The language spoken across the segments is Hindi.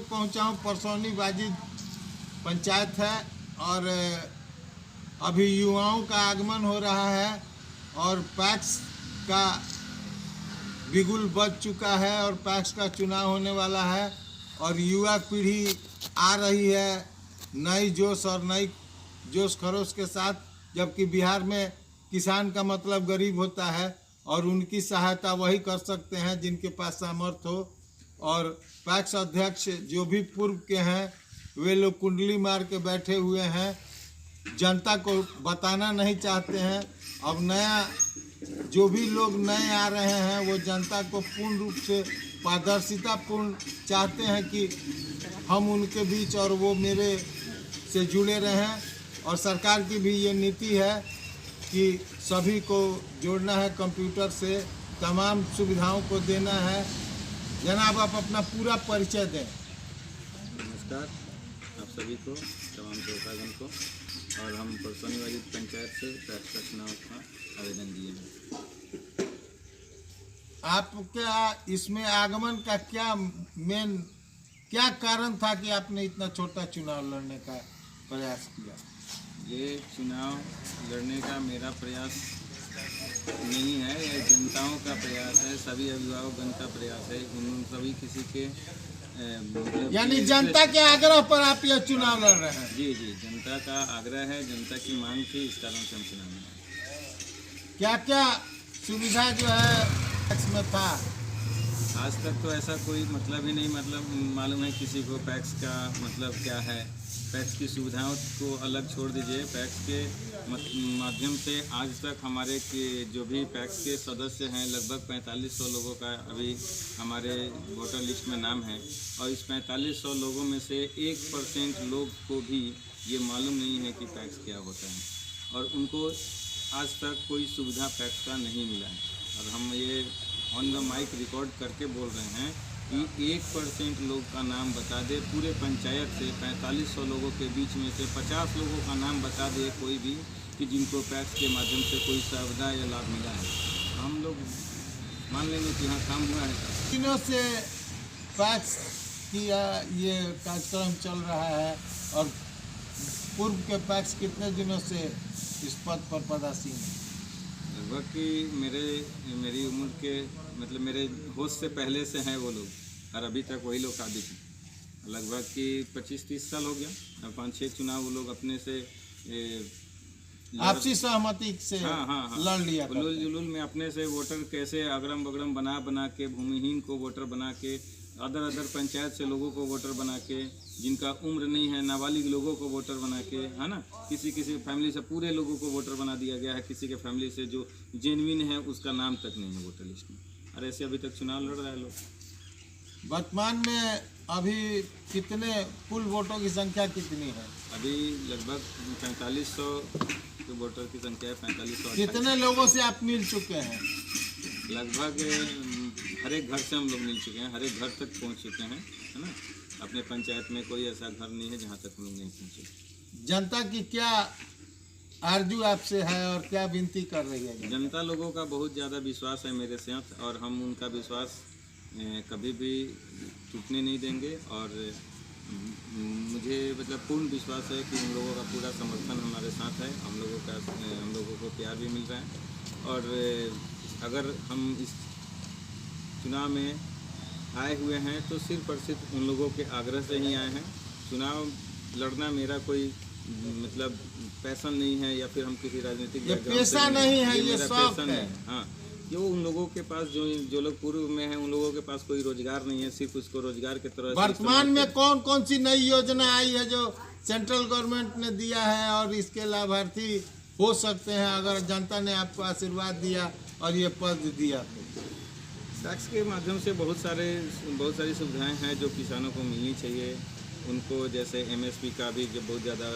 पहुंचा हूं। परसौनी वाजिद पंचायत है और अभी युवाओं का आगमन हो रहा है और पैक्स का बिगुल बज चुका है और पैक्स का चुनाव होने वाला है और युवा पीढ़ी आ रही है नई जोश और नई जोश खरोश के साथ, जबकि बिहार में किसान का मतलब गरीब होता है और उनकी सहायता वही कर सकते हैं जिनके पास सामर्थ्य हो। और पैक्स अध्यक्ष जो भी पूर्व के हैं वे लोग कुंडली मार के बैठे हुए हैं, जनता को बताना नहीं चाहते हैं। अब नया जो भी लोग नए आ रहे हैं वो जनता को पूर्ण रूप से पारदर्शिता पूर्ण चाहते हैं कि हम उनके बीच और वो मेरे से जुड़े रहें। और सरकार की भी ये नीति है कि सभी को जोड़ना है कंप्यूटर से, तमाम सुविधाओं को देना है। जनाब आप अपना पूरा परिचय दें। नमस्कार आप सभी को, तमाम श्रोतागण को। और हम परसौनी वाजिद पंचायत से पैक्स का चुनाव का आवेदन दिए हैं। आपका इसमें आगमन का क्या कारण था कि आपने इतना छोटा चुनाव लड़ने का प्रयास किया? ये चुनाव लड़ने का मेरा प्रयास नहीं है, यह जनताओं का प्रयास है, सभी अभिभावकगण का प्रयास है। उन सभी किसी के यानी जनता के आग्रह पर आप यह चुनाव लड़ रहे हैं? जी जी, जनता का आग्रह है, जनता की मांग थी, इस कारण से हम चुनाव में आए। क्या क्या सुविधा जो है पैक्स में था? आज तक तो ऐसा कोई मतलब ही नहीं मालूम है किसी को पैक्स का मतलब क्या है। पैक्स की सुविधाओं को अलग छोड़ दीजिए, पैक्स के माध्यम से आज तक हमारे के जो भी पैक्स के सदस्य हैं लगभग 4500 लोगों का अभी हमारे वोटर लिस्ट में नाम है। और इस 4500 लोगों में से 1% लोग को भी ये मालूम नहीं है कि पैक्स क्या होता है और उनको आज तक कोई सुविधा पैक्स का नहीं मिला है। और हम ये ऑन द माइक रिकॉर्ड करके बोल रहे हैं कि 1% लोग का नाम बता दे पूरे पंचायत से 4500 लोगों के बीच में से 50 लोगों का नाम बता दे कोई भी कि जिनको पैक्स के माध्यम से कोई सुविधा या लाभ मिला है। हम लोग मान लेंगे कि हाँ काम हुआ है। दिनों से पैक्स की ये कार्यक्रम चल रहा है और पूर्व के पैक्स कितने दिनों से इस पद पर पदासीन है? लगभग कि मेरी उम्र के मतलब मेरे होश से पहले से हैं वो लोग और अभी तक वही लोग काबिज हैं। लगभग कि 25-30 साल हो गया। 5-6 चुनाव वो लोग अपने से आपसी सहमति से लड़ लिया। हुलूल जुलूल में अपने से वोटर कैसे अगरम बगरम बना के भूमिहीन को वोटर बना के अदर पंचायत से लोगों को वोटर बना के, जिनका उम्र नहीं है नाबालिग लोगों को वोटर बना के, है ना, किसी फैमिली से पूरे लोगों को वोटर बना दिया गया है। किसी के फैमिली से जो जेन्युइन है उसका नाम तक नहीं है वोटर लिस्ट में। और ऐसे अभी तक चुनाव लड़ रहे हैं लोग। वर्तमान में अभी कितने कुल वोटों की संख्या कितनी है? अभी लगभग 4500 वोटर की संख्या है। 4500। कितने लोगों से आप मिल चुके हैं? लगभग हर एक घर से हम लोग मिल चुके हैं, हर एक घर तक पहुंच चुके हैं, है ना। अपने पंचायत में कोई ऐसा घर नहीं है जहां तक हम लोग नहीं पहुंचे। जनता की क्या आरजू आपसे है और क्या विनती कर रही है? जनता लोगों का बहुत ज़्यादा विश्वास है मेरे साथ और हम उनका विश्वास कभी भी टूटने नहीं देंगे। और मुझे मतलब पूर्ण विश्वास है कि उन लोगों का पूरा समर्थन हमारे साथ है। हम लोगों को प्यार भी मिल रहा है। और अगर हम इस चुनाव में आए हुए हैं तो सिर्फ और सिर्फ उन लोगों के आग्रह से ही आए हैं। चुनाव लड़ना मेरा कोई मतलब पैशन नहीं है या फिर हम किसी राजनीतिक पेशा नहीं है, ये शौक है। हाँ, जो उन लोगों के पास जो लोग पूर्व में हैं उन लोगों के पास कोई रोजगार नहीं है, सिर्फ उसको रोजगार के तरह। वर्तमान में कौन कौन सी नई योजना आई है जो सेंट्रल गवर्नमेंट ने दिया है और इसके लाभार्थी हो सकते हैं अगर जनता ने आपको आशीर्वाद दिया और ये पद दिया? पैक्स के माध्यम से बहुत सारी सुविधाएं हैं जो किसानों को मिलनी चाहिए उनको। जैसे MSP का भी जो बहुत ज़्यादा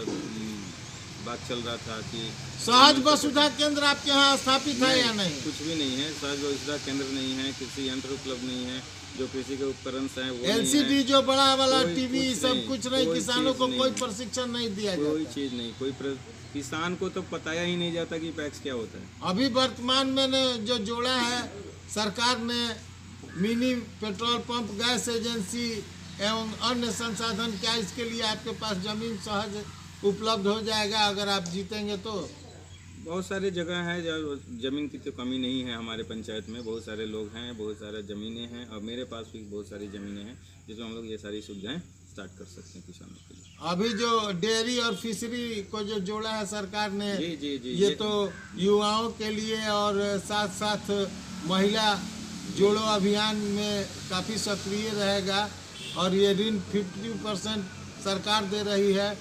बात चल रहा था कि सहज वसुधा केंद्र आपके यहाँ स्थापित है या नहीं? कुछ भी नहीं है, सहज वसुधा केंद्र नहीं है, कृषि यंत्र उपलब्ध नहीं है, जो कृषि के उपकरण हैं वो LCD जो बड़ा वाला TV सब कुछ नहीं, किसानों को कोई प्रशिक्षण नहीं दिया जाता। कोई चीज़ नहीं, किसान को तो पताया ही नहीं जाता कि पैक्स क्या होता है। अभी वर्तमान में जो जोड़ा है सरकार ने mini petrol pump, gas agency एवं अन्य संसाधन, क्या इसके लिए आपके पास जमीन सहज उपलब्ध हो जाएगा अगर आप जीतेंगे तो? बहुत सारी जगह है जो ज़मीन की तो कमी नहीं है हमारे पंचायत में। बहुत सारे लोग हैं, बहुत सारे ज़मीनें हैं, और मेरे पास भी बहुत सारी ज़मीनें हैं जिसमें हम लोग ये सारी सुविधाएं स्टार्ट कर सकते हैं किसानों के लिए। अभी जो डेयरी और फिशरी को जो जोड़ा है सरकार ने, जी जी जी, ये तो युवाओं के लिए और साथ साथ महिला जोड़ो अभियान में काफ़ी सक्रिय रहेगा। और ये ऋण 50% सरकार दे रही है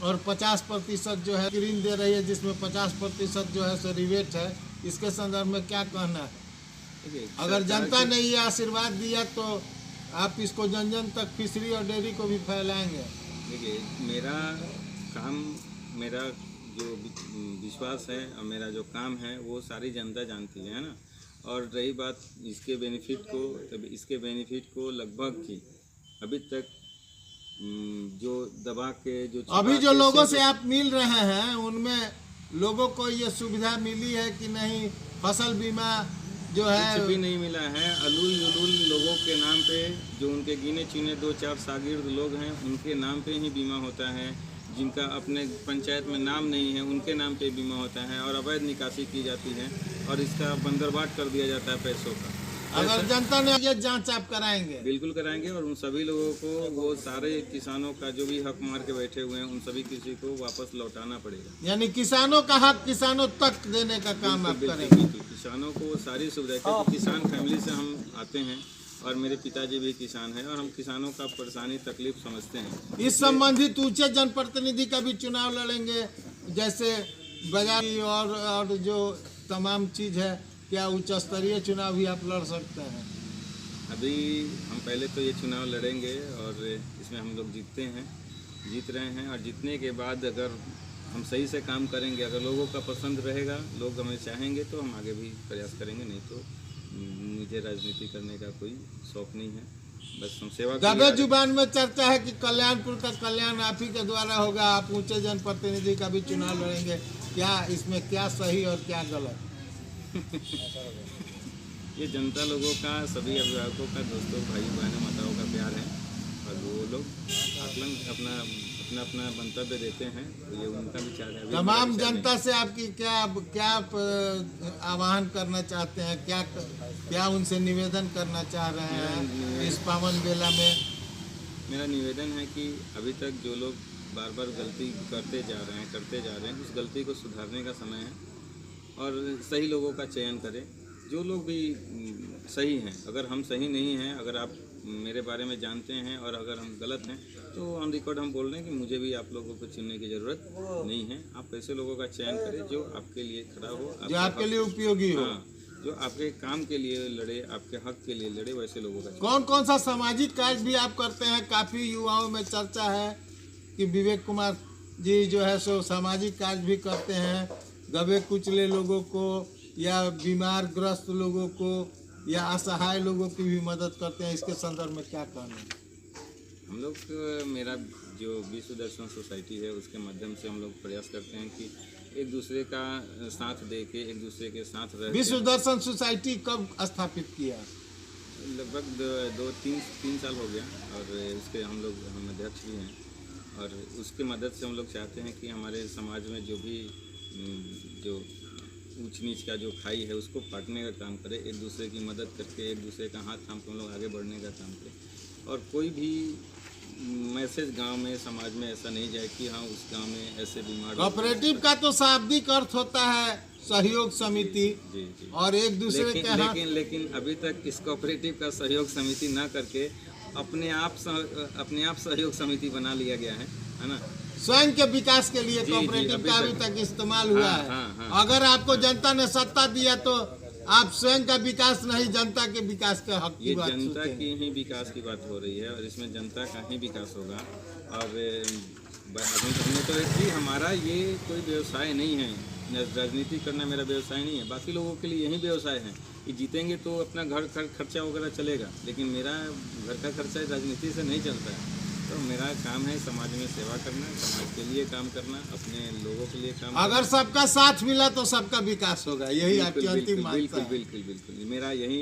और 50% जो है ऋण दे रही है, जिसमें 50% जो है सो रिबेट है। इसके संदर्भ में क्या कहना है? देखिए, अगर सरकार जनता के- ने ये आशीर्वाद दिया तो आप इसको जन जन तक फिशरी और डेयरी को भी फैलाएंगे। देखिए, मेरा काम, मेरा जो विश्वास है और मेरा जो काम है वो सारी जनता जानती है ना। और रही बात इसके बेनिफिट को, तब इसके बेनिफिट को लगभग की अभी तक जो दबा के जो अभी छिपा जो के लोगों से सिर्फ- आप मिल रहे हैं उनमें लोगों को ये सुविधा मिली है कि नहीं? फसल बीमा जो कुछ है, भी नहीं मिला है। अलूल युलूल लोगों के नाम पे, जो उनके गिने चुने 2-4 शागिर्द लोग हैं, उनके नाम पे ही बीमा होता है। जिनका अपने पंचायत में नाम नहीं है उनके नाम पे बीमा होता है, और अवैध निकासी की जाती है और इसका बंदरबाट कर दिया जाता है पैसों का। अगर जनता ने ये जांच आप कराएंगे? बिल्कुल कराएंगे, और उन सभी लोगों को, वो सारे किसानों का जो भी हक मार के बैठे हुए हैं, उन सभी किसी को वापस लौटाना पड़ेगा। यानी किसानों का हक किसानों तक देने का काम आप बिल्कुल, करेंगे। बिल्कुल, किसानों को सारी सुविधाएं, क्योंकि किसान फैमिली से हम आते हैं और मेरे पिताजी भी किसान हैं और हम किसानों का परेशानी तकलीफ समझते हैं। इस संबंधित ऊंचे जनप्रतिनिधि का भी चुनाव लड़ेंगे, जैसे बाजार और जो तमाम चीज है, क्या उच्च स्तरीय चुनाव भी आप लड़ सकते हैं? अभी हम पहले तो ये चुनाव लड़ेंगे और इसमें हम लोग जीत रहे हैं, और जीतने के बाद अगर हम सही से काम करेंगे, अगर लोगों का पसंद रहेगा, लोग हमें चाहेंगे, तो हम आगे भी प्रयास करेंगे। नहीं तो मुझे राजनीति करने का कोई शौक नहीं है, बस हम सेवा के लिए दबे आगे- जुबान में चर्चा है कि कल्याणपुर का कल्याण आप ही के द्वारा होगा, आप ऊंचे जनप्रतिनिधि का भी चुनाव लड़ेंगे। क्या इसमें क्या सही और क्या गलत? ये जनता लोगों का, सभी अभिभावकों का, दोस्तों, भाई बहनों, माताओं का प्यार है, और वो लोग आकलन अपना अपना अपना मंतव्य देते हैं, तो ये उनका विचार है। अभी मेरा तमाम विचार जनता से आपकी क्या क्या आह्वान करना चाहते हैं? क्या उनसे निवेदन करना चाह रहे हैं इस पावन बेला में? मेरा निवेदन है कि अभी तक जो लोग बार बार गलती करते जा रहे हैं, उस गलती को सुधारने का समय है, और सही लोगों का चयन करें। जो लोग भी सही हैं, अगर हम सही नहीं हैं, अगर आप मेरे बारे में जानते हैं और अगर हम गलत हैं, तो ऑन रिकॉर्ड हम बोल रहे हैं कि मुझे भी आप लोगों को चुनने की ज़रूरत नहीं है। आप ऐसे लोगों का चयन करें जो आपके लिए खड़ा हो, जो आपके लिए उपयोगी हो। हाँ, जो आपके काम के लिए लड़े, आपके हक के लिए लड़े, वैसे लोगों का चयन। कौन कौन सा सामाजिक कार्य भी आप करते हैं? काफ़ी युवाओं में चर्चा है कि विवेक कुमार जी जो है सो सामाजिक कार्य भी करते हैं, दबे कुचले लोगों को या बीमार ग्रस्त लोगों को या असहाय लोगों की भी मदद करते हैं। इसके संदर्भ में क्या कहना है? हम लोग, मेरा जो विश्व दर्शन सोसाइटी है, उसके माध्यम से हम लोग प्रयास करते हैं कि एक दूसरे का साथ दे के, एक दूसरे के साथ रह के- विश्व दर्शन सोसाइटी कब स्थापित किया? लगभग 2-3 साल हो गया, और उसके हम अध्यक्ष भी हैं, और उसके मदद से हम लोग चाहते हैं कि हमारे समाज में जो भी जो ऊंच नीच का जो खाई है उसको पाटने का काम करें, एक दूसरे की मदद करके, एक दूसरे का हाथ थाम के हम लोग आगे बढ़ने का काम करें। और कोई भी मैसेज गांव में, समाज में ऐसा नहीं जाए कि हाँ उस गांव में ऐसे बीमार लोग हैं। कोऑपरेटिव का तो शाब्दिक अर्थ होता है सहयोग समिति, जी जी, और एक दूसरे के लेकिन हाथ। लेकिन लेकिन अभी तक इस कोऑपरेटिव का सहयोग समिति ना करके अपने आप सहयोग समिति बना लिया गया है ना। स्वयं के विकास के लिए जी, कोऑपरेटिव अभी का अभी तक- तक इस्तेमाल हुआ हाँ, है। हाँ, हाँ। अगर आपको जनता ने सत्ता दिया तो आप स्वयं का विकास नहीं, जनता के विकास का हक की ये बात जनता सोचेंगे। की ही विकास की बात हो रही है, और इसमें जनता का ही विकास होगा। और हमें तो एक ही, हमारा ये कोई व्यवसाय नहीं है, राजनीति करना मेरा व्यवसाय नहीं है। बाकी लोगों के लिए यही व्यवसाय है कि जीतेंगे तो अपना घर खर्चा वगैरह चलेगा, लेकिन मेरा घर का खर्चा राजनीति से नहीं चलता है। तो मेरा काम है समाज में सेवा करना, समाज के लिए काम करना, अपने लोगों के लिए काम अगर सबका साथ मिला तो सबका विकास होगा, यही करना। आपकी अंतिम मानना बिल्कुल है। बिल्कुल बिल्कुल मेरा यही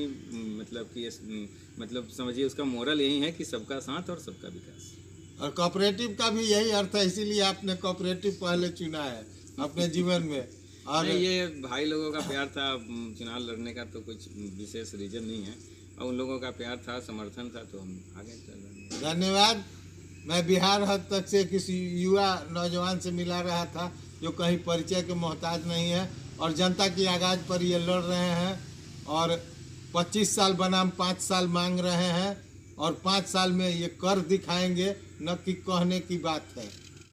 मतलब कि मतलब समझिए उसका मोरल यही है कि सबका साथ और सबका विकास। और कोऑपरेटिव का भी यही अर्थ है, इसीलिए आपने कोऑपरेटिव पहले चुना है अपने जीवन में। और नहीं, ये भाई लोगों का प्यार था, चुनाव लड़ने का तो कुछ विशेष रीजन नहीं है, और उन लोगों का प्यार था, समर्थन था, तो हम आगे चल रहे हैं। धन्यवाद। मैं बिहार हद तक से किसी युवा नौजवान से मिला रहा था जो कहीं परिचय के मोहताज नहीं है और जनता की आगाज पर ये लड़ रहे हैं, और 25 साल बनाम 5 साल मांग रहे हैं, और 5 साल में ये कर दिखाएंगे, न कि कहने की बात है।